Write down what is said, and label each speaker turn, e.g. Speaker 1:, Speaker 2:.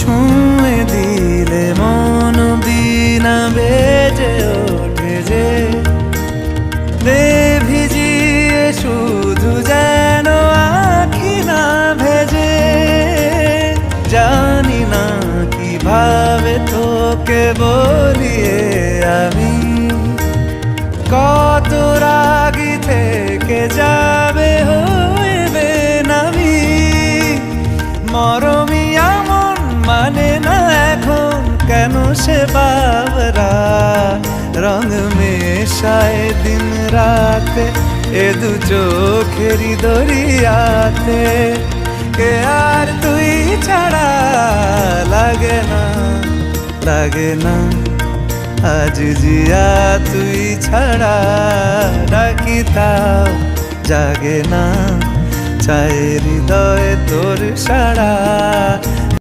Speaker 1: ছুঁয়ে দিলে মন বিনা বেজে ওঠে যে ভিজিয়ে শুধু যেন আখি না ভেজে। জানি না কিভাবে তোকে বলিয়ে আমি কত রাগি থেকে যাবে হইবে নামি। মরমি এমন মানে না এখন কেন সে বাবরা রং মেশায় দিন রাতে এ দু চোখেরই দরিয়াতে। কে আর তুই ছাড়া লাগে না লাগে না আজ জিয়া তুই ছাড়া ডাকি তাও জাগে না। চায় হৃদয়ে তোর সাড়া